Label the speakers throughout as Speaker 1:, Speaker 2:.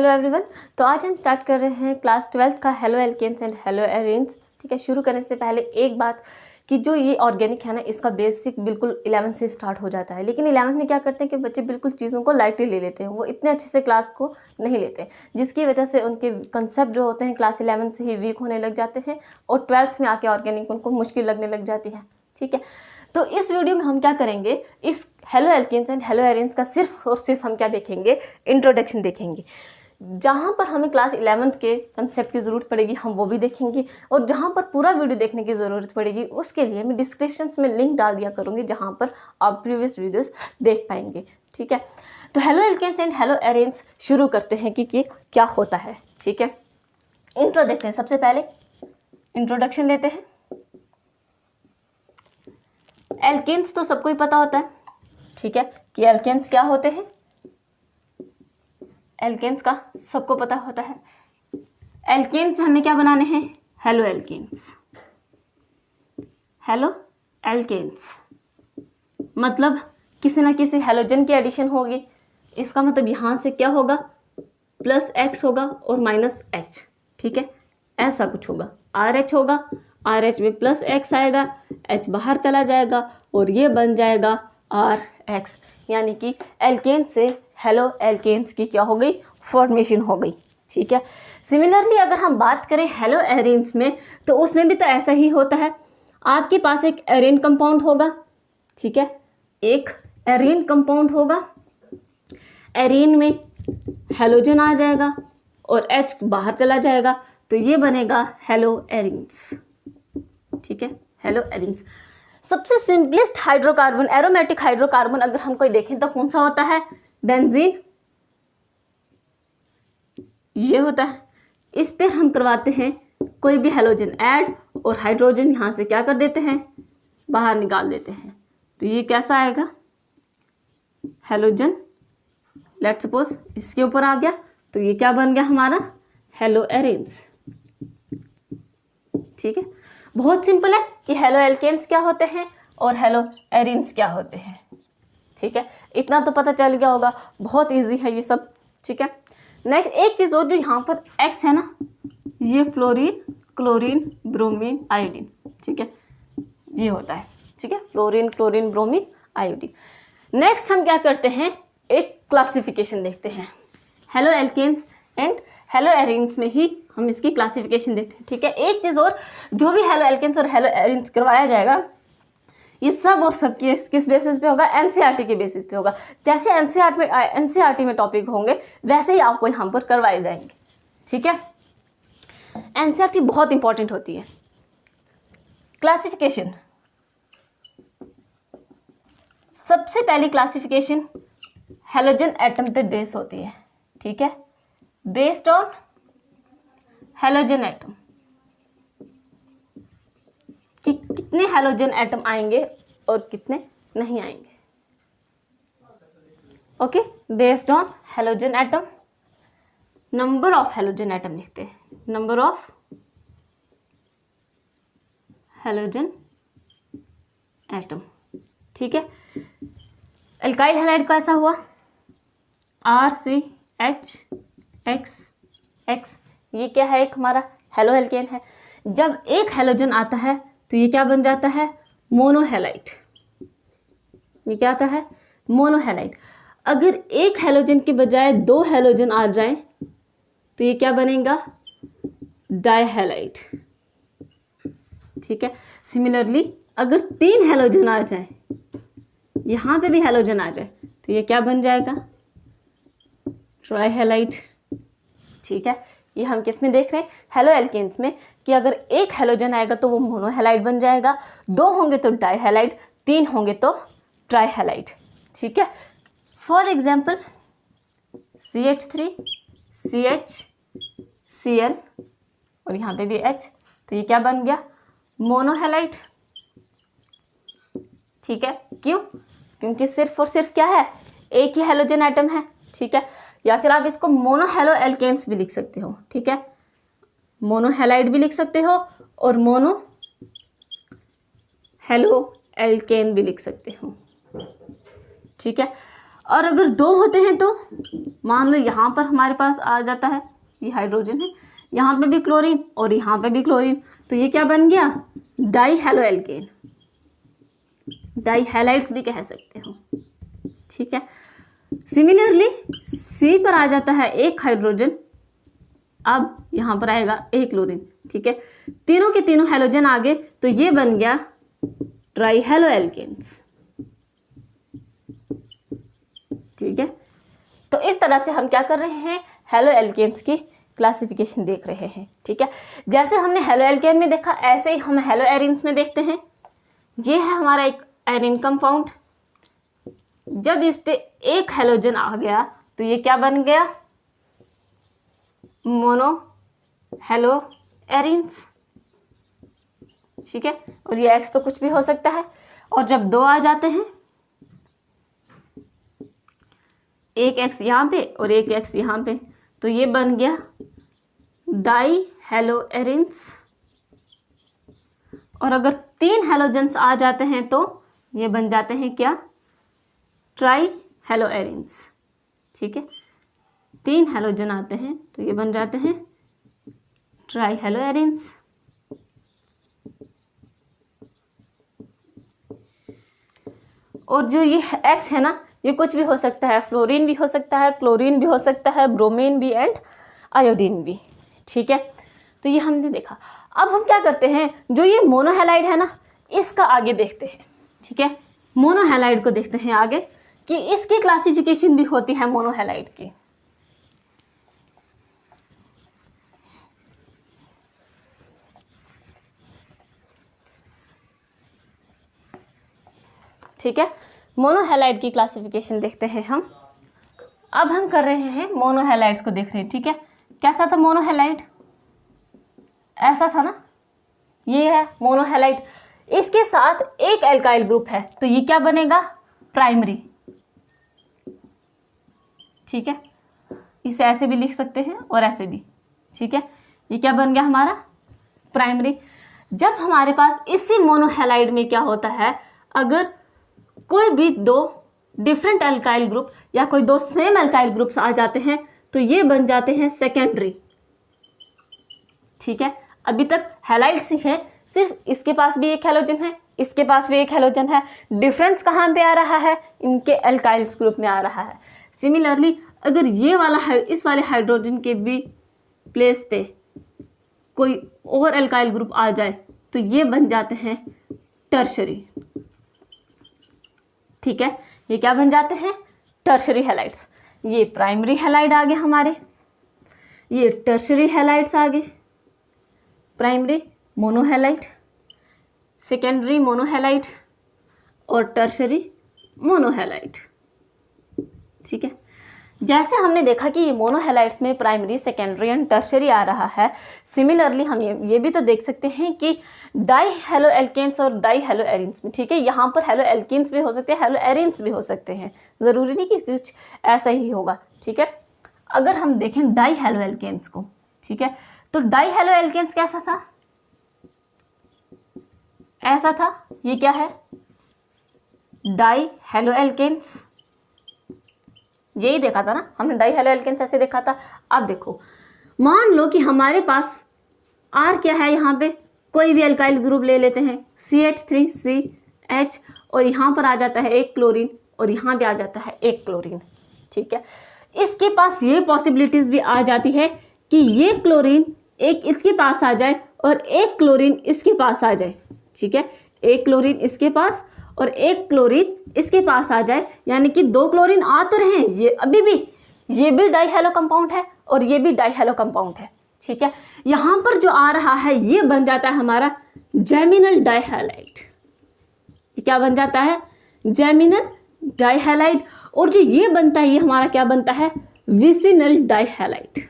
Speaker 1: Hello everyone. तो आज हम स्टार्ट कर रहे हैं क्लास 12th का halo alkanes and haloarenes. ठीक है, शुरू करने से पहले एक बात कि जो ये ऑर्गेनिक है ना, इसका बेसिक बिल्कुल 11 से स्टार्ट हो जाता है। लेकिन 11 में क्या करते हैं कि बच्चे बिल्कुल चीज़ों को लाइटली ले लेते हैं, वो इतने अच्छे से क्लास को नहीं लेते, जिसकी वजह से उनके कंसेप्ट जो होते हैं क्लास 11 से ही वीक होने लग जाते हैं और 12th में आके ऑर्गेनिक उनको मुश्किल लगने लग जाती है। ठीक है, तो इस वीडियो में हम क्या करेंगे, इस halo alkanes and haloarenes का सिर्फ और सिर्फ हम क्या देखेंगे, इंट्रोडक्शन देखेंगे। जहाँ पर हमें क्लास 11th के कंसेप्ट की ज़रूरत पड़ेगी हम वो भी देखेंगे, और जहाँ पर पूरा वीडियो देखने की ज़रूरत पड़ेगी उसके लिए मैं डिस्क्रिप्शन में लिंक डाल दिया करूँगी, जहाँ पर आप प्रीवियस वीडियोस देख पाएंगे। ठीक है, तो halo alkanes and haloarenes शुरू करते हैं कि क्या होता है। ठीक है, इंट्रो देखते हैं। सबसे पहले इंट्रोडक्शन लेते हैं। एल्केन्स तो सबको ही पता होता है, ठीक है, कि एल्केन्स क्या होते हैं। एल्केन्स का सबको पता होता है। एल्केन्स हमें क्या बनाने हैं, हेलो एल्केन्स। हेलो एल्केन्स मतलब किसी ना किसी हेलोजन की एडिशन होगी। इसका मतलब यहाँ से क्या होगा, प्लस एक्स होगा और माइनस एच। ठीक है, ऐसा कुछ होगा। आर एच होगा, आर एच में प्लस एक्स आएगा, एच बाहर चला जाएगा और ये बन जाएगा आर एक्स, यानी कि एल्केन्स से हेलो एल्केन्स की क्या हो गई, फॉर्मेशन हो गई। ठीक है, सिमिलरली अगर हम बात करें हेलो एरेन्स में, तो उसमें भी तो ऐसा ही होता है। आपके पास एक एरेन कंपाउंड होगा, ठीक है, एक एरेन कंपाउंड होगा। एरेन में हेलोजन आ जाएगा और एच बाहर चला जाएगा, तो ये बनेगा हेलो एरेन्स। ठीक है, हेलो एरेन्स। सबसे सिंपलेस्ट हाइड्रोकार्बन, एरोमेटिक हाइड्रोकार्बन अगर हम कोई देखें तो कौन सा होता है, बेंजीन। ये होता है। इस पर हम करवाते हैं कोई भी हेलोजन ऐड और हाइड्रोजन यहाँ से क्या कर देते हैं, बाहर निकाल देते हैं, तो ये कैसा आएगा, हेलोजन। लेट्स सपोज इसके ऊपर आ गया, तो ये क्या बन गया हमारा, हेलो एरेन्स। ठीक है, बहुत सिंपल है कि हेलो एल्केन्स क्या होते हैं और हेलो एरेन्स क्या होते हैं। ठीक है, इतना तो पता चल गया होगा, बहुत इजी है ये सब। ठीक है, नेक्स्ट एक चीज़ और, जो यहाँ पर एक्स है ना, ये फ्लोरीन, क्लोरीन, ब्रोमीन, आयोडीन। ठीक है, ये होता है। ठीक है, fluorine, chlorine, bromine, iodine. Next हम क्या करते हैं, एक क्लासिफिकेशन देखते हैं। Halo alkanes and haloarenes में ही हम इसकी क्लासिफिकेशन देखते हैं। ठीक है, एक चीज़ और, जो भी हेलो एल्केन्स और हेलो एरेन्स करवाया जाएगा, ये सब और सब किस बेसिस पे होगा, एनसीईआरटी के बेसिस पे होगा। जैसे एनसीईआरटी में टॉपिक होंगे वैसे ही आपको यहाँ पर करवाए जाएंगे। ठीक है, एनसीईआरटी बहुत इंपॉर्टेंट होती है। क्लासिफिकेशन, सबसे पहली क्लासिफिकेशन हेलोजन एटम पे बेस होती है। ठीक है, बेस्ड ऑन हेलोजन एटम, कि कितने हेलोजन एटम आएंगे और कितने नहीं आएंगे। Okay, based on halogen atom, number of halogen atom लिखते हैं, नंबर ऑफ हेलोजन एटम। ठीक है, एल्काइल हैलाइड का ऐसा हुआ, RCHX, ये क्या है, एक हमारा हेलो एल्केन है। जब एक हेलोजन आता है तो ये क्या बन जाता है, मोनोहेलाइड। ये क्या आता है, मोनोहेलाइड। अगर एक हेलोजन के बजाय दो हेलोजन आ जाएं तो ये क्या बनेगा, डाइहेलाइड। ठीक है, सिमिलरली अगर तीन हेलोजन आ जाए, यहाँ पे भी हेलोजन आ जाए, तो ये क्या बन जाएगा, ट्राइहेलाइड। ठीक है, ये हम किस में देख रहे हैं, हेलो एल्केन्स में, कि अगर एक हेलोजन आएगा तो वो मोनोहेलाइड बन जाएगा, दो होंगे तो डाइहेलाइड, तीन होंगे तो ट्राइहेलाइड। ठीक है, for example CH3 CH Cl और यहाँ पे भी H, तो ये क्या बन गया, मोनोहेलाइड। ठीक है, क्यों, क्योंकि सिर्फ और सिर्फ क्या है, एक ही हेलोजन एटम है। ठीक है, या फिर आप इसको मोनोहेलो एल्केन्स भी लिख सकते हो। ठीक है, मोनोहेलाइड भी लिख सकते हो और मोनो हेलो एल्केन भी लिख सकते हो। ठीक है, और अगर 2 होते हैं तो मान लो यहाँ पर हमारे पास आ जाता है, ये हाइड्रोजन है, यहाँ पे भी क्लोरीन और यहाँ पे भी क्लोरीन, तो ये क्या बन गया, dihaloalkane, dihalides भी कह सकते हो, ठीक है। सिमिलरली सी पर आ जाता है एक हाइड्रोजन, अब यहाँ पर आएगा एक क्लोरीन, ठीक है। तीनों के तीनों हैलोजन आ गए, तो ये बन गया ट्राई हैलो एल्केन्स, ठीक है। तो इस तरह से हम क्या कर रहे हैं, हैलो एल्केन्स की क्लासिफिकेशन देख रहे हैं, ठीक है। जैसे हमने हैलो एल्केन में देखा, ऐसे ही हम हैलो एरिन्स में देखते हैं। ये है हमारा एक एरिन कंपाउंड, जब इस पे एक हैलोजन आ गया तो ये क्या बन गया, मोनो हैलो एरिन्स, ठीक है। और ये एक्स तो कुछ भी हो सकता है, और जब 2 आ जाते हैं, एक एक्स यहाँ पे और एक एक्स यहाँ पे, तो ये बन गया डाई हैलो एरिन्स। और अगर 3 हैलोजन्स आ जाते हैं तो ये बन जाते हैं क्या, ट्राई हैलो एरिन्स, ठीक है। 3 हैलोजन आते हैं तो ये बन जाते हैं ट्राई हैलो एरिन्स। और जो ये एक्स है ना, ये कुछ भी हो सकता है, फ्लोरीन भी हो सकता है, क्लोरीन भी हो सकता है, ब्रोमीन भी एंड आयोडीन भी, ठीक है। तो ये हमने देखा। अब हम क्या करते हैं, जो ये मोनोहैलाइड है ना, इसका आगे देखते हैं, ठीक है। मोनोहैलाइड को देखते हैं आगे कि इसकी क्लासिफिकेशन भी होती है मोनोहैलाइड की। ठीक है, मोनोहैलाइड की क्लासिफिकेशन देखते हैं हम। अब हम कर रहे हैं मोनोहैलाइड्स को देख रहे हैं, ठीक है। कैसा था मोनोहैलाइड, ऐसा था ना, ये है मोनोहैलाइड। इसके साथ एक एल्काइल ग्रुप है, तो ये क्या बनेगा, प्राइमरी, ठीक है। इसे ऐसे भी लिख सकते हैं और ऐसे भी, ठीक है। ये क्या बन गया हमारा, प्राइमरी। जब हमारे पास इसी मोनोहैलाइड में क्या होता है, अगर कोई भी 2 डिफरेंट एल्काइल ग्रुप या कोई 2 सेम एल्काइल ग्रुप्स आ जाते हैं, तो ये बन जाते हैं सेकेंडरी, ठीक है। अभी तक हैलाइड्स ही है, सिर्फ इसके पास भी एक हैलोजन है, इसके पास भी एक हैलोजन है। डिफरेंस कहाँ पे आ रहा है, इनके एल्काइल्स ग्रुप में आ रहा है। सिमिलरली अगर ये वाला इस वाले हाइड्रोजन के भी प्लेस पे कोई और एल्काइल ग्रुप आ जाए, तो ये बन जाते हैं टर्शरी, ठीक है। ये क्या बन जाते हैं, टर्शरी हैलाइड्स। ये प्राइमरी हैलाइड आ गए हमारे, ये टर्शरी हैलाइड्स आ गए, प्राइमरी मोनोहैलाइड, सेकेंडरी मोनोहैलाइड और टर्शरी मोनोहैलाइड, ठीक है। जैसे हमने देखा कि ये मोनोहैलाइड्स में प्राइमरी, सेकेंडरी एंड टर्शरी आ रहा है, सिमिलरली हम ये भी तो देख सकते हैं कि डाई हैलो एल्केन्स और डाई हैलो एरिन्स में, ठीक है। यहाँ पर हैलो एल्केन्स भी हो सकते हैं, हैलो एरिन्स भी हो सकते हैं, ज़रूरी नहीं कि कुछ ऐसा ही होगा, ठीक है। अगर हम देखें डाई हैलो एल्केन्स को, ठीक है, तो डाई हैलो एल्केन्स कैसा था, ऐसा था। ये क्या है, डाई हैलो एल्केन्स, यही देखा था ना हमने, डाई हैलो एल्केन्स ऐसे देखा था। अब देखो, मान लो कि हमारे पास आर क्या है, यहाँ पे कोई भी एल्काइल ग्रुप ले लेते हैं, CH3CH, और यहाँ पर आ जाता है एक क्लोरीन और यहाँ भी आ जाता है एक क्लोरीन, ठीक है। इसके पास ये पॉसिबिलिटीज भी आ जाती है कि ये क्लोरीन एक इसके पास आ जाए और एक क्लोरीन इसके पास आ जाए, ठीक है। एक क्लोरीन इसके पास और एक क्लोरीन इसके पास आ जाए, यानी कि 2 क्लोरीन आ तो रहे हैं, ये अभी भी, ये भी डाई हैलो कंपाउंड है और ये भी डाई हैलो कंपाउंड है, ठीक है। यहाँ पर जो आ रहा है ये बन जाता है हमारा जेमिनल डाइहैलाइड। ये क्या बन जाता है, जेमिनल डाइहैलाइड। और जो ये बनता है ये हमारा क्या बनता है, विसिनल डाइहैलाइड,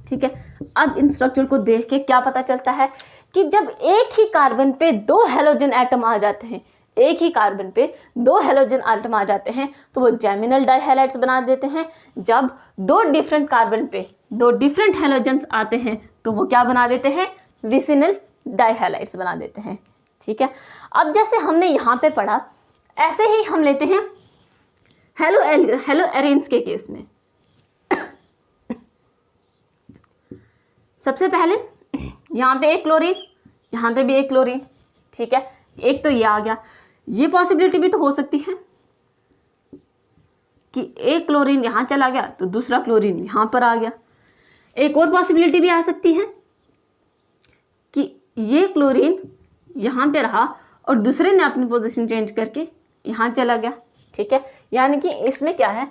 Speaker 1: ठीक है। अब इन स्ट्रक्चर को देख के क्या पता चलता है कि जब एक ही कार्बन पे 2 हैलोजन एटम आ जाते हैं, एक ही कार्बन पे 2 हैलोजन एटम आ जाते हैं, तो वो जेमिनल डाइहैलाइड्स बना देते हैं। जब 2 डिफरेंट कार्बन पे 2 डिफरेंट हैलोजन्स आते हैं, तो वो क्या बना देते हैं, विसिनल डाइहैलाइड्स बना देते हैं, ठीक है। अब जैसे हमने यहाँ पे पढ़ा ऐसे ही हम लेते हैं हेलो एरेन्स के केस में। सबसे पहले यहाँ पे एक क्लोरीन, यहाँ पे भी एक क्लोरीन, ठीक है। एक तो ये आ गया, ये पॉसिबिलिटी भी तो हो सकती है कि एक क्लोरीन यहाँ चला गया तो दूसरा क्लोरीन यहाँ पर आ गया। एक और पॉसिबिलिटी भी आ सकती है कि ये क्लोरीन यहाँ पे रहा और दूसरे ने अपनी पोजीशन चेंज करके यहाँ चला गया, ठीक है। यानी कि इसमें क्या है,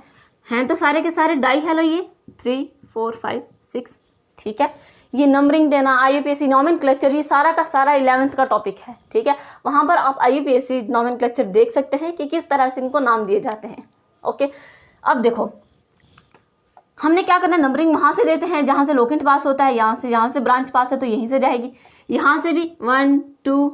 Speaker 1: हैं तो सारे के सारे डाई हेलो, ये 3 4 5 6, ठीक है। ये नंबरिंग देना, IUPAC नॉमेनक्लेचर, ये सारा का सारा 11th का टॉपिक है, ठीक है। वहाँ पर आप IUPAC नॉमेनक्लेचर देख सकते हैं कि किस तरह से इनको नाम दिए जाते हैं, ओके। अब देखो हमने क्या करना है, नंबरिंग वहाँ से देते हैं जहाँ से लोकेंट पास होता है, यहाँ से ब्रांच पास है तो यहीं से जाएगी। यहाँ से भी 1 2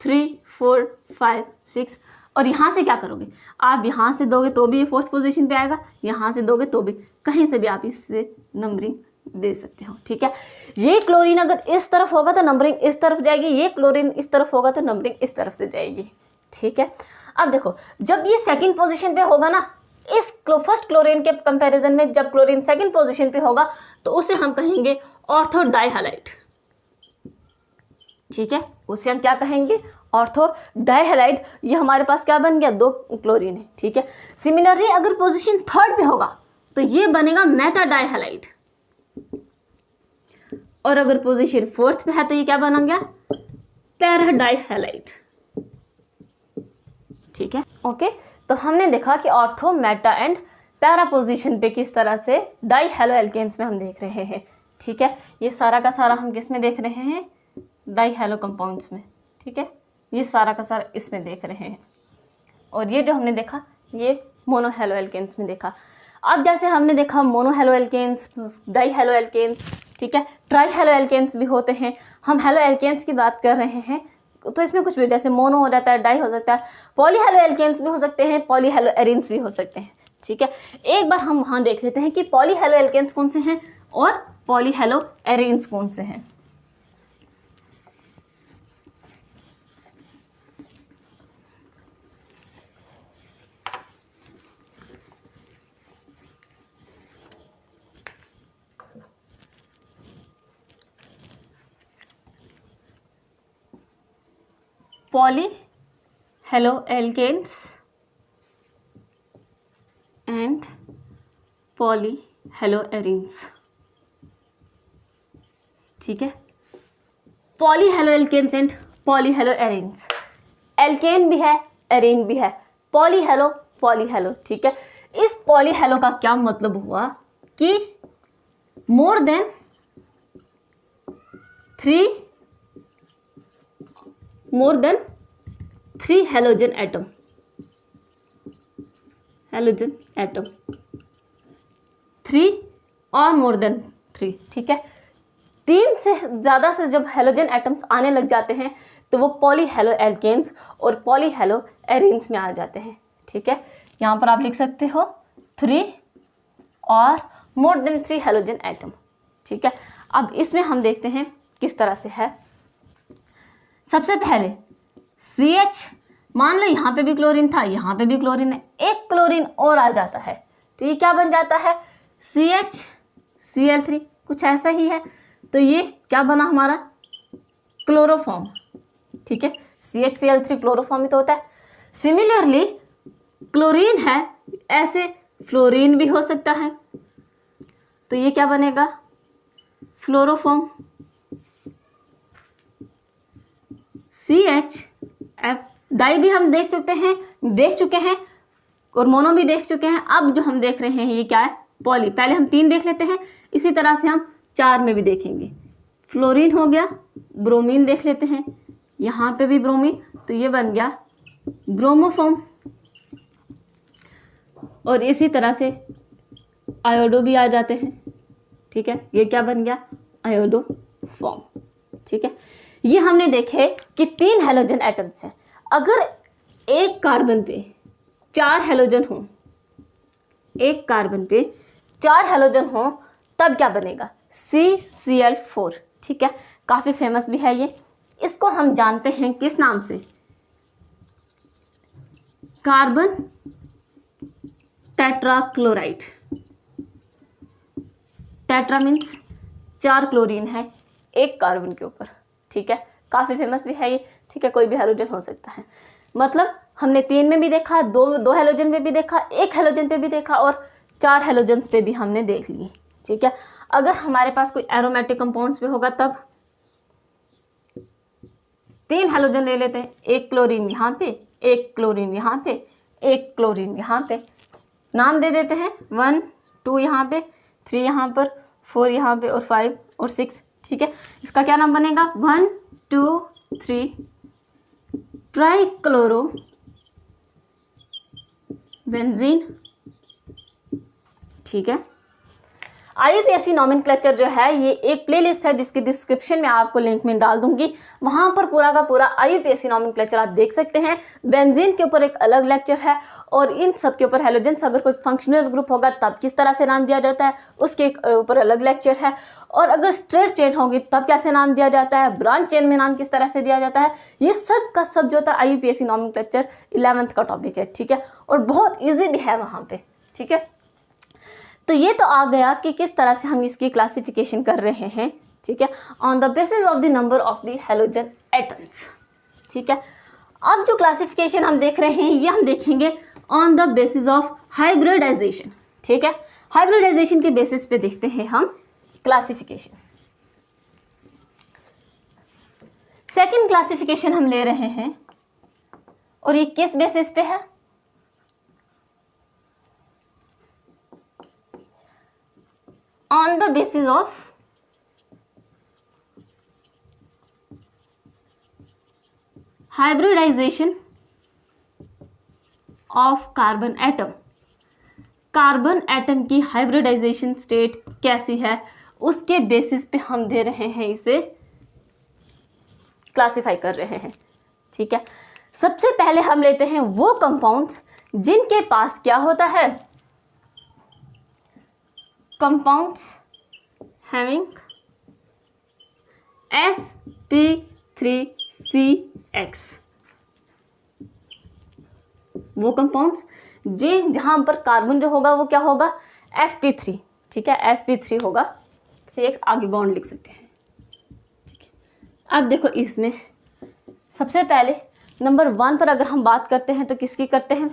Speaker 1: 3 4 5 6, और यहाँ से क्या करोगे, आप यहाँ से दोगे तो भी ये फोर्थ पोजीशन पे आएगा, यहाँ से दोगे तो भी, कहीं से भी आप इससे नंबरिंग दे सकते हो, ठीक है। ये क्लोरीन अगर इस तरफ होगा तो नंबरिंग इस तरफ जाएगी, ये क्लोरीन इस तरफ होगा तो नंबरिंग इस तरफ से जाएगी, ठीक है। अब देखो जब ये सेकंड पोजीशन पे होगा ना, इस फर्स्ट क्लोरीन के कंपैरिजन में जब क्लोरीन सेकंड पोजीशन पे होगा तो उसे हम कहेंगे ऑर्थो डाइहैलाइड, ठीक है। उसे हम क्या कहेंगे, ऑर्थो डाइहैलाइड। ये हमारे पास क्या बन गया, 2 क्लोरीन है, ठीक है। सिमिलरली अगर पोजीशन थर्ड पे होगा तो ये बनेगा मेटा डाइहैलाइड, और अगर पोजीशन फोर्थ पे है तो ये क्या बन गया, पैरा डाइहैलाइड, ठीक है, ओके। तो हमने देखा कि ortho, Meta and para position पे किस तरह से डाई हेलो एल्केन्स में हम देख रहे हैं, ठीक है। ये सारा का सारा हम किस में देख रहे हैं, डाई हेलो कंपाउंड्स में, ठीक है। ये सारा का सारा इसमें देख रहे हैं, और ये जो हमने देखा ये मोनो हेलो एल्केन्स में देखा। अब जैसे हमने देखा monohaloalkanes, dihaloalkanes, ठीक है, ट्राई हेलो एल्केन्स भी होते हैं। हम हेलो एल्केन्स की बात कर रहे हैं तो इसमें कुछ भी, जैसे मोनो हो जाता है, डाई हो सकता है, पॉली हेलो एल्केन्स भी हो सकते हैं, पॉली हेलो एरीन्स भी हो सकते हैं, ठीक है। एक बार हम वहाँ देख लेते हैं कि पॉली हेलो एल्केन्स कौन से हैं और पॉली हेलो एरीन्स कौन से हैं। Poly halo alkanes and polyhaloarenes, ठीक है। Poly halo alkanes and polyhaloarenes, alkane भी है, एरीन भी है, पॉली हेलो, ठीक है। इस पॉली हेलो का क्या मतलब हुआ कि मोर देन 3 हेलोजन एटम, 3 और मोर देन 3, ठीक है। 3 से ज़्यादा से जब हेलोजन एटम्स आने लग जाते हैं तो वो पॉली हेलो एल्केन्स और पॉली हेलो एरीन्स में आ जाते हैं, ठीक है। यहाँ पर आप लिख सकते हो 3 और मोर देन 3 हेलोजन एटम, ठीक है। अब इसमें हम देखते हैं किस तरह से है। सबसे पहले CH, मान लो यहाँ पे भी क्लोरीन था, यहाँ पे भी क्लोरीन है, एक क्लोरीन और आ जाता है तो ये क्या बन जाता है, CHCl3, कुछ ऐसा ही है। तो ये क्या बना हमारा, क्लोरोफॉर्म, ठीक है। CHCl3 क्लोरोफॉर्म ही तो होता है। सिमिलरली क्लोरीन है, ऐसे फ्लोरीन भी हो सकता है, तो ये क्या बनेगा, फ्लोरोफॉर्म। CHF डाई भी हम देख चुके हैं और मोनो भी देख चुके हैं। अब जो हम देख रहे हैं ये क्या है, पॉली। पहले हम 3 देख लेते हैं, इसी तरह से हम 4 में भी देखेंगे। फ्लोरीन हो गया, ब्रोमीन देख लेते हैं, यहाँ पे भी ब्रोमीन, तो ये बन गया ब्रोमोफॉर्म। और इसी तरह से आयोडो भी आ जाते हैं, ठीक है। ये क्या बन गया, आयोडो फॉर्म, ठीक है। ये हमने देखे कि 3 हेलोजन एटम्स हैं। अगर एक कार्बन पे 4 हेलोजन हो, एक कार्बन पे 4 हेलोजन हो, तब क्या बनेगा, CCl4, ठीक है। काफ़ी फेमस भी है ये। इसको हम जानते हैं किस नाम से, carbon tetrachloride. Tetra means 4 chlorine है एक कार्बन के ऊपर, ठीक है, काफ़ी फेमस भी है ये, ठीक है, कोई भी हैलोजन हो सकता है। मतलब हमने 3 में भी देखा, दो हैलोजन पे भी देखा, 1 हैलोजन पे भी देखा और 4 हैलोजन्स पे भी हमने देख लिए, ठीक है। अगर हमारे पास कोई एरोमेटिक कंपाउंड्स पे होगा तब 3 हैलोजन ले लेते हैं, 1 क्लोरीन यहाँ पे, 1 क्लोरीन यहाँ पे, 1 क्लोरीन यहाँ पे, नाम दे देते हैं 1 2 यहाँ पे, 3 यहाँ पर, 4 यहाँ पे और 5 और 6, ठीक है। इसका क्या नाम बनेगा 1 2 3 ट्राइक्लोरो बेंजीन, ठीक है। IUPAC नॉमेनक्लेचर जो है ये एक प्लेलिस्ट है जिसकी डिस्क्रिप्शन में आपको लिंक में डाल दूंगी, वहां पर पूरा का पूरा IUPAC नॉमेनक्लेचर आप देख सकते हैं। बेंजीन के ऊपर एक अलग लेक्चर है और इन सब के ऊपर हैलोजेंस अगर कोई फंक्शनल ग्रुप होगा तब किस तरह से नाम दिया जाता है उसके ऊपर अलग लेक्चर है, और अगर स्ट्रेट चेन होगी तब कैसे नाम दिया जाता है, ब्रांच चेन में नाम किस तरह से दिया जाता है, ये सब का सब जो होता है IUPAC नॉमेनक्लेचर 11th का टॉपिक है, ठीक है, और बहुत ईजी भी है वहाँ पे, ठीक है। तो ये तो आ गया कि किस तरह से हम इसकी क्लासिफिकेशन कर रहे हैं, ठीक है, on the basis of the number of the halogen atoms, ठीक है। अब जो क्लासिफिकेशन हम देख रहे हैं ये हम देखेंगे on the basis of hybridization, ठीक है। हाइब्रिडाइजेशन के बेसिस पे देखते हैं हम क्लासिफिकेशन। सेकंड क्लासिफिकेशन हम ले रहे हैं और ये किस बेसिस पे है, on the basis of hybridization of carbon atom। Carbon atom की हाइब्रिडाइजेशन स्टेट कैसी है उसके बेसिस पे हम दे रहे हैं, इसे क्लासिफाई कर रहे हैं, ठीक है। सबसे पहले हम लेते हैं वो कंपाउंड्स जिनके पास क्या होता है, compounds having sp3CX, वो कंपाउंड्स जहां पर कार्बन जो होगा वो क्या होगा sp3, ठीक है, sp3 होगा, CX आगे बॉन्ड लिख सकते हैं, ठीक है। अब देखो इसमें सबसे पहले नंबर 1 पर अगर हम बात करते हैं तो किसकी करते हैं,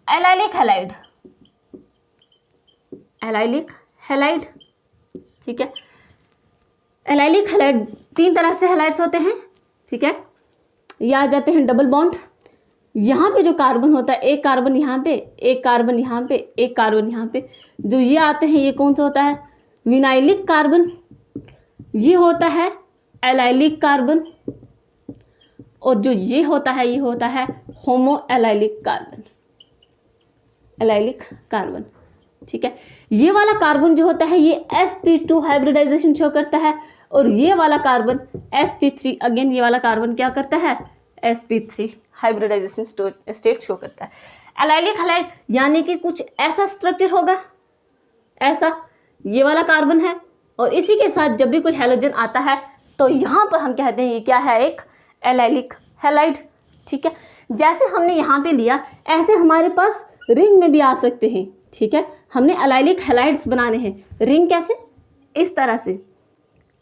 Speaker 1: एलाइलिक हैलाइड, एलाइलिक हैलाइड, ठीक है। एलाइलिक हैलाइड 3 तरह से हैलाइड्स होते हैं, ठीक है। ये आ जाते हैं डबल बॉन्ड, यहाँ पे जो कार्बन होता है एक कार्बन यहाँ पे, एक कार्बन यहाँ पे, एक कार्बन यहाँ पे, जो ये आते हैं ये कौन सा होता है, विनाइलिक कार्बन, ये होता है एलाइलिक कार्बन, और जो ये होता है ये होता है होमो एलाइलिक कार्बन, एलाइलिक कार्बन, ठीक है। ये वाला कार्बन जो होता है ये sp2 हाइब्रिडाइजेशन शो करता है, और ये वाला कार्बन sp3, अगेन ये वाला कार्बन क्या करता है, sp3 हाइब्रिडाइजेशन स्टेट शो करता है। एलाइलिक हैलाइड यानी कि कुछ ऐसा स्ट्रक्चर होगा, ऐसा ये वाला कार्बन है और इसी के साथ जब भी कोई हैलोजन आता है तो यहाँ पर हम कहते हैं ये क्या है, एक एलाइलिक हैलाइड, ठीक है। जैसे हमने यहाँ पे लिया ऐसे हमारे पास रिंग में भी आ सकते हैं, ठीक है। हमने एलाइलिक हैलाइड्स बनाने हैं, रिंग कैसे, इस तरह से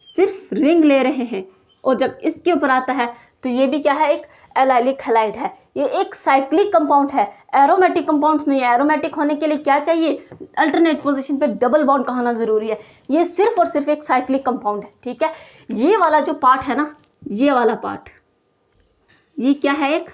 Speaker 1: सिर्फ रिंग ले रहे हैं, और जब इसके ऊपर आता है तो ये भी क्या है, एक एलाइलिक हैलाइड है। ये एक साइक्लिक कंपाउंड है, एरोमेटिक कंपाउंड्स नहीं है। एरोमेटिक होने के लिए क्या चाहिए, अल्टरनेट पोजीशन पे डबल बॉन्ड का होना ज़रूरी है। ये सिर्फ और सिर्फ एक साइक्लिक कंपाउंड है, ठीक है। ये वाला जो पार्ट है ना, ये वाला पार्ट, ये क्या है, एक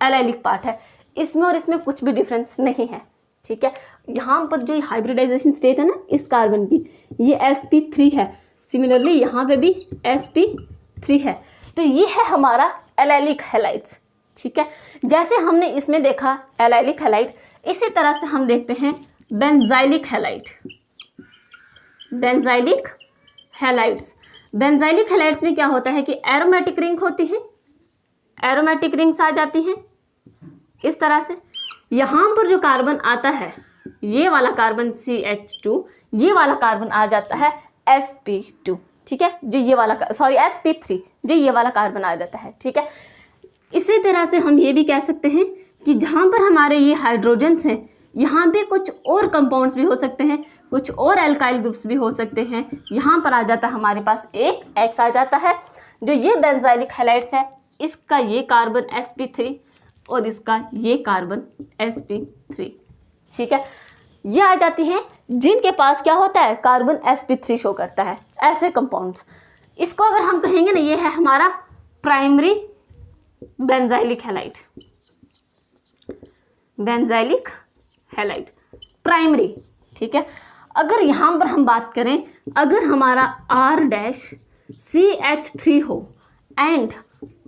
Speaker 1: एलाइलिक पार्ट है। इसमें और इसमें कुछ भी डिफरेंस नहीं है, ठीक है। यहाँ पर जो हाइब्रिडाइजेशन स्टेट है ना इस कार्बन की, ये sp3 है, सिमिलरली यहाँ पे भी sp3 है। तो ये है हमारा एलाइलिक हैलाइड्स, ठीक है। जैसे हमने इसमें देखा एलाइलिक हैलाइड, इसी तरह से हम देखते हैं benzylic halide, benzylic halides. Benzylic halides में क्या होता है कि एरोमेटिक रिंग होती है, एरोमेटिक रिंग्स आ जाती हैं इस तरह से। यहाँ पर जो कार्बन आता है ये वाला कार्बन CH2, ये वाला कार्बन आ जाता है sp2, ठीक है, जो ये वाला सॉरी sp3, जो ये वाला कार्बन आ जाता है, ठीक है। इसी तरह से हम ये भी कह सकते हैं कि जहाँ पर हमारे ये हाइड्रोजन्स हैं, यहाँ पे कुछ और कंपाउंड्स भी हो सकते हैं, कुछ और एल्काइल ग्रुप्स भी हो सकते हैं। यहाँ पर आ जाता है हमारे पास एक X आ जाता है। जो ये बेंजाइलिक हैलाइड्स है, इसका ये कार्बन sp3 और इसका ये कार्बन sp3, ठीक है। ये आ जाती है जिनके पास क्या होता है, कार्बन sp3 शो करता है, ऐसे कंपाउंड्स। इसको अगर हम कहेंगे ना, ये है हमारा primary benzylic halide, benzylic halide primary, ठीक है। अगर यहाँ पर हम बात करें, अगर हमारा R-CH3 हो एंड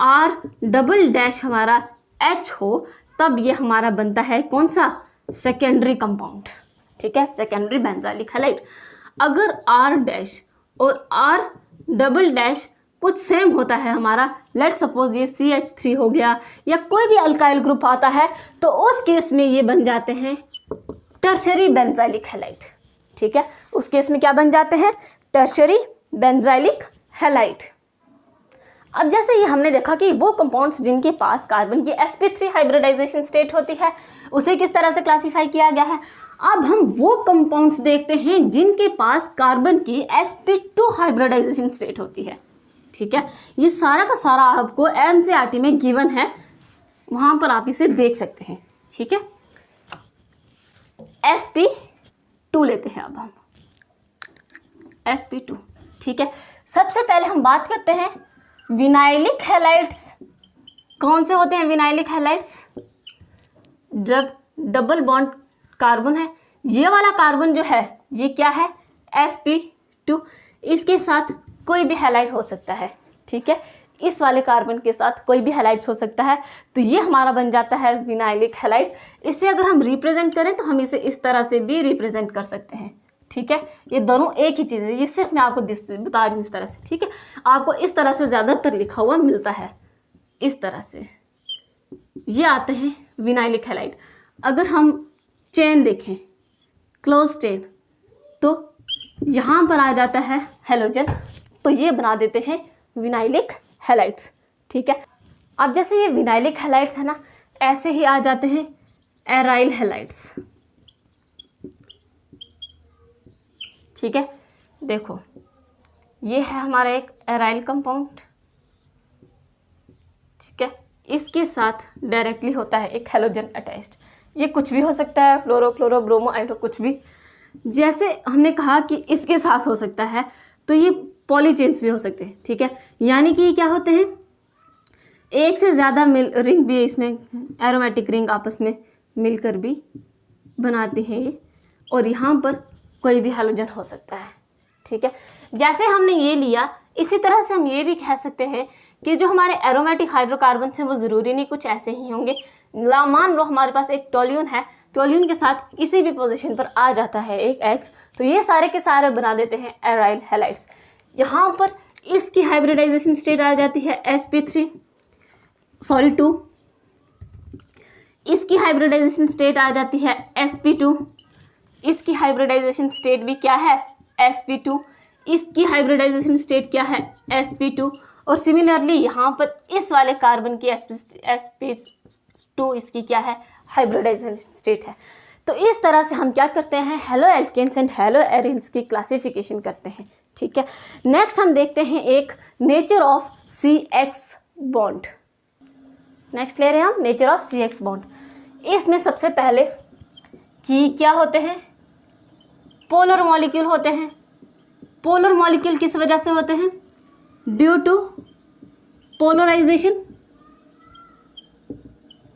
Speaker 1: R डबल डैश हमारा H हो, तब ये हमारा बनता है कौन सा, सेकेंडरी कंपाउंड, ठीक है, सेकेंडरी बेंजाइलिक हैलाइड। अगर R डैश और R डबल डैश कुछ सेम होता है हमारा, लेट सपोज ये CH3 हो गया या कोई भी अल्काइल ग्रुप आता है, तो उस केस में ये बन जाते हैं टर्शरी बेंजाइलिक हैलाइड, ठीक है। उस केस में क्या बन जाते हैं, टर्शरी बेंजाइलिक हैलाइड। अब जैसे ये हमने देखा कि वो कंपाउंड्स जिनके पास कार्बन की sp3 हाइब्रिडाइजेशन स्टेट होती है, उसे किस तरह से क्लासिफाई किया गया है। अब हम वो कंपाउंड्स देखते हैं जिनके पास कार्बन की sp2 हाइब्रिडाइजेशन स्टेट होती है, ठीक है। ये सारा का सारा आपको NCERT में गिवन है, वहाँ पर आप इसे देख सकते हैं, ठीक है। sp2 लेते हैं अब हम, sp2, ठीक है। सबसे पहले हम बात करते हैं विनाइलिक हैलाइड्स। कौन से होते हैं विनाइलिक हैलाइड्स, जब डबल बॉन्ड कार्बन है, ये वाला कार्बन जो है ये क्या है, sp2, इसके साथ कोई भी हैलाइड हो सकता है, ठीक है। इस वाले कार्बन के साथ कोई भी हैलाइड्स हो सकता है, तो ये हमारा बन जाता है विनाइलिक हैलाइड। इसे अगर हम रिप्रेजेंट करें तो हम इसे इस तरह से भी रिप्रेजेंट कर सकते हैं, ठीक है। ये दोनों एक ही चीज़ है, ये सिर्फ मैं आपको बता रही हूँ इस तरह से, ठीक है। आपको इस तरह से ज़्यादातर लिखा हुआ मिलता है, इस तरह से ये आते हैं विनाइलिक हैलाइड। अगर हम चेन देखें, क्लोज चेन, तो यहाँ पर आ जाता है हेलोजन, तो ये बना देते हैं विनाइलिक हैलाइड्स, ठीक है। अब जैसे ये विनाइलिक हैलाइड्स है ना, ऐसे ही आ जाते हैं एराइल हैलाइड्स, ठीक है। देखो ये है हमारा एक एराइल कंपाउंड, ठीक है। इसके साथ डायरेक्टली होता है एक हैलोजन अटैच्ड। ये कुछ भी हो सकता है, फ्लोरो फ्लोरो ब्रोमो आइडो, कुछ भी। जैसे हमने कहा कि इसके साथ हो सकता है, तो ये पॉलीचेन्स भी हो सकते हैं, ठीक है। यानी कि क्या होते हैं, एक से ज़्यादा रिंग भी इसमें, एरोमेटिक रिंग आपस में मिलकर भी बनाती हैं ये, और यहाँ पर कोई भी हैलोजन हो सकता है, ठीक है। जैसे हमने ये लिया, इसी तरह से हम ये भी कह सकते हैं कि जो हमारे एरोमेटिक हाइड्रोकार्बन्स हैं वो ज़रूरी नहीं कुछ ऐसे ही होंगे। मान लो हमारे पास एक टोल्यून है, टोल्यून के साथ किसी भी पोजीशन पर आ जाता है एक X, तो ये सारे के सारे बना देते हैं एराइल हैलाइड्स। यहाँ पर इसकी हाइब्रिडाइजेशन स्टेट आ जाती है sp2, इसकी हाइब्रिडाइजेशन स्टेट आ जाती है sp2, इसकी हाइब्रिडाइजेशन स्टेट भी क्या है, sp2, इसकी हाइब्रिडाइजेशन स्टेट क्या है, sp2, और सिमिलरली यहाँ पर इस वाले कार्बन की sp2 इसकी क्या है, हाइब्रिडाइजेशन स्टेट है। तो इस तरह से हम क्या करते हैं, halo alkanes and haloarenes की क्लासिफिकेशन करते हैं, ठीक है। नेक्स्ट हम देखते हैं एक nature of CX bond. Next ले रहे हैं हम नेचर ऑफ CX बॉन्ड। इसमें सबसे पहले कि क्या होते हैं, पोलर मॉलिक्यूल होते हैं। पोलर मॉलिक्यूल किस वजह से होते हैं, ड्यू टू पोलराइजेशन,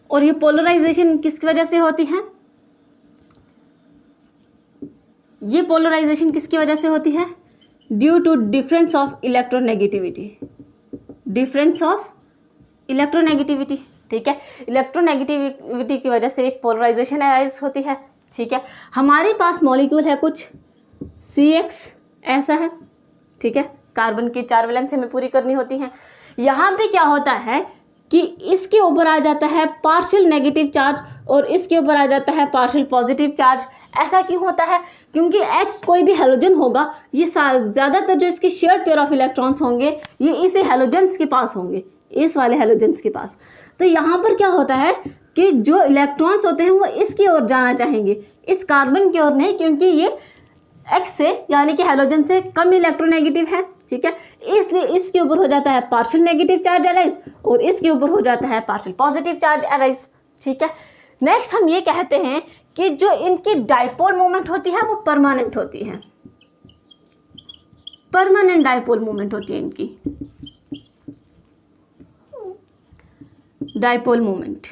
Speaker 1: और ये पोलराइजेशन किस वजह से होती है, ये पोलराइजेशन किसकी वजह से होती है, due to difference of electronegativity, difference of electronegativity, ठीक है। इलेक्ट्रोनेगेटिविटी की वजह से एक पोलराइजेशन अराइज होती है, ठीक है। हमारे पास मॉलिक्यूल है कुछ CX ऐसा है, ठीक है, कार्बन की 4 वैलेंस हमें पूरी करनी होती है। यहाँ पे क्या होता है कि इसके ऊपर आ जाता है पार्शियल नेगेटिव चार्ज और इसके ऊपर आ जाता है पार्शियल पॉजिटिव चार्ज। ऐसा क्यों होता है, क्योंकि X कोई भी हेलोजन होगा, ये ज़्यादातर जो इसके शेयर्ड पेयर ऑफ इलेक्ट्रॉन्स होंगे ये इसी हेलोजन्स के पास होंगे, इस वाले हैलोजेंस के पास। तो यहाँ पर क्या होता है कि जो इलेक्ट्रॉन्स होते हैं वो इसकी ओर जाना चाहेंगे, इस कार्बन की ओर नहीं, क्योंकि ये एक्स से यानी कि हैलोजन से कम इलेक्ट्रोनेगेटिव है, ठीक है। इसलिए इसके ऊपर हो जाता है पार्शियल नेगेटिव चार्ज अराइज और इसके ऊपर हो जाता है पार्शियल पॉजिटिव चार्ज अराइज, ठीक है। नेक्स्ट हम ये कहते हैं कि जो इनकी डाइपोल मोमेंट होती है वो परमानेंट होती है, परमानेंट डाइपोल मोमेंट होती है इनकी, डाइपोल मोमेंट,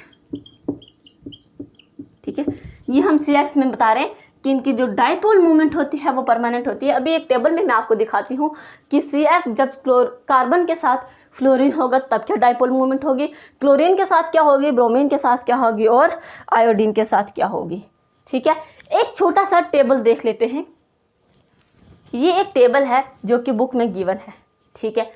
Speaker 1: ठीक है। ये हम CX में बता रहे हैं कि इनकी जो डाइपोल मोमेंट होती है वो परमानेंट होती है। अभी एक टेबल में मैं आपको दिखाती हूँ कि CF जब कार्बन के साथ फ्लोरीन होगा तब क्या डाइपोल मोमेंट होगी, क्लोरीन के साथ क्या होगी, ब्रोमीन के साथ क्या होगी और आयोडीन के साथ क्या होगी, ठीक है। एक छोटा सा टेबल देख लेते हैं। ये एक टेबल है जो कि बुक में गिवन है, ठीक है।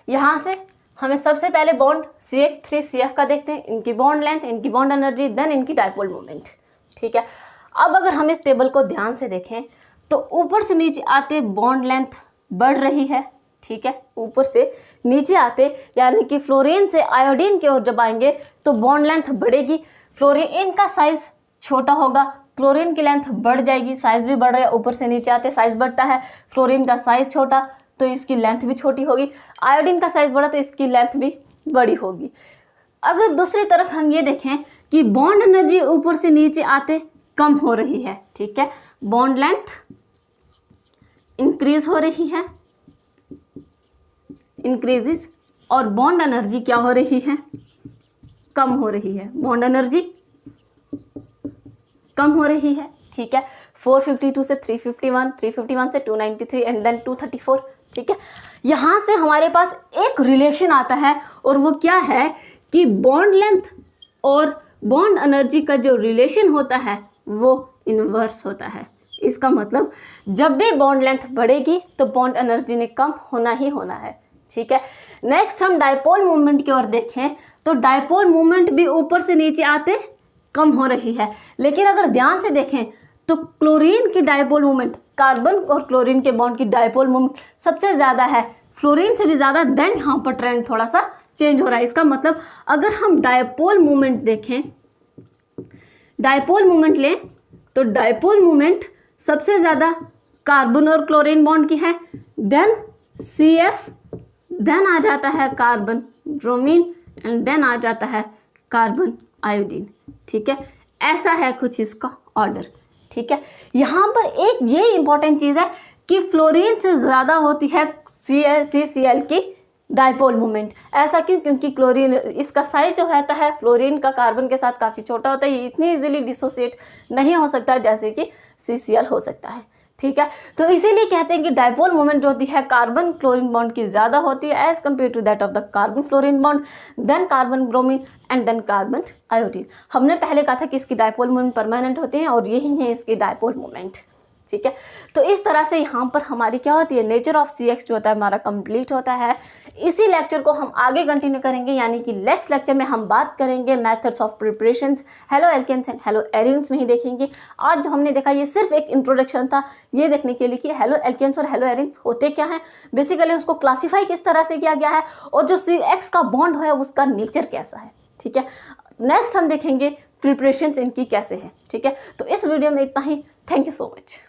Speaker 1: यहाँ से हमें सबसे पहले बॉन्ड CH3CF का देखते हैं, इनकी बॉन्ड लेंथ, इनकी बॉन्ड एनर्जी, देन इनकी डाइपोल मोमेंट, ठीक है। अब अगर हम इस टेबल को ध्यान से देखें तो ऊपर से नीचे आते बॉन्ड लेंथ बढ़ रही है, ठीक है। ऊपर से नीचे आते यानी कि फ्लोरीन से आयोडीन की ओर जब आएंगे तो बॉन्ड लेंथ बढ़ेगी, फ्लोरीन का साइज छोटा होगा, क्लोरीन की लेंथ बढ़ जाएगी, साइज भी बढ़ रहा है, ऊपर से नीचे आते साइज बढ़ता है, फ्लोरीन का साइज छोटा तो इसकी लेंथ भी छोटी होगी, आयोडीन का साइज बड़ा तो इसकी लेंथ भी बड़ी होगी। अगर दूसरी तरफ हम ये देखें कि बॉन्ड एनर्जी ऊपर से नीचे आते कम हो रही है, ठीक है, बॉन्ड लेंथ इंक्रीज हो रही है, इंक्रीजेस, और बॉन्ड एनर्जी क्या हो रही है, कम हो रही है, बॉन्ड एनर्जी कम हो रही है, ठीक है। 452 से 351, 351 से 293 एंड देन 234, ठीक है। यहाँ से हमारे पास एक रिलेशन आता है और वो क्या है कि बॉन्ड लेंथ और बॉन्ड एनर्जी का जो रिलेशन होता है वो इन्वर्स होता है। इसका मतलब जब भी बॉन्ड लेंथ बढ़ेगी तो बॉन्ड एनर्जी ने कम होना ही होना है, ठीक है। नेक्स्ट हम डाइपोल मूवमेंट की ओर देखें तो डाइपोल मूवमेंट भी ऊपर से नीचे आते कम हो रही है, लेकिन अगर ध्यान से देखें तो क्लोरीन की डाइपोल मूवमेंट, कार्बन और क्लोरीन के बॉन्ड की डाइपोल मूवमेंट सबसे ज़्यादा है, फ्लोरीन से भी ज़्यादा। देन यहाँ पर ट्रेंड थोड़ा सा चेंज हो रहा है। इसका मतलब अगर हम डाइपोल मूवमेंट देखें, डाइपोल मूवमेंट लें तो डाइपोल मूवमेंट सबसे ज़्यादा कार्बन और क्लोरीन बॉन्ड की है, देन CF, देन आ जाता है कार्बन ब्रोमीन एंड देन आ जाता है कार्बन आयोडीन, ठीक है। ऐसा है कुछ इसका ऑर्डर, ठीक है। यहाँ पर एक ये इंपॉर्टेंट चीज़ है कि फ्लोरीन से ज़्यादा होती है CCl की डाइपोल मूवमेंट। ऐसा क्यों? क्योंकि क्लोरीन, इसका साइज जो रहता है फ्लोरीन का कार्बन के साथ काफ़ी छोटा होता है, ये इतनी इजीली डिसोसिएट नहीं हो सकता जैसे कि CCl हो सकता है, ठीक है। तो इसीलिए कहते हैं कि डाइपोल मोमेंट जो होती है कार्बन क्लोरीन बॉन्ड की ज़्यादा होती है as compared to that of the carbon fluorine bond, then carbon bromine and then carbon iodine. हमने पहले कहा था कि इसकी डाइपोल मोमेंट परमानेंट होती है और यही है इसकी डाइपोल मोमेंट, ठीक है। तो इस तरह से यहाँ पर हमारी क्या होती है, नेचर ऑफ CX जो होता है हमारा कंप्लीट होता है। इसी लेक्चर को हम आगे कंटिन्यू करेंगे, यानी कि नेक्स्ट लेक्चर में हम बात करेंगे methods of preparations, halo alkanes and haloarenes में ही देखेंगे। आज जो हमने देखा ये सिर्फ एक इंट्रोडक्शन था ये देखने के लिए कि हेलो एल्केन्स और हेलो एरिन्स होते क्या हैं, बेसिकली उसको क्लासीफाई किस तरह से किया गया है और जो CX का बॉन्ड है उसका नेचर कैसा है, ठीक है। नेक्स्ट हम देखेंगे प्रिपरेशंस इनकी कैसे है, ठीक है। तो इस वीडियो में इतना ही। Thank you so much.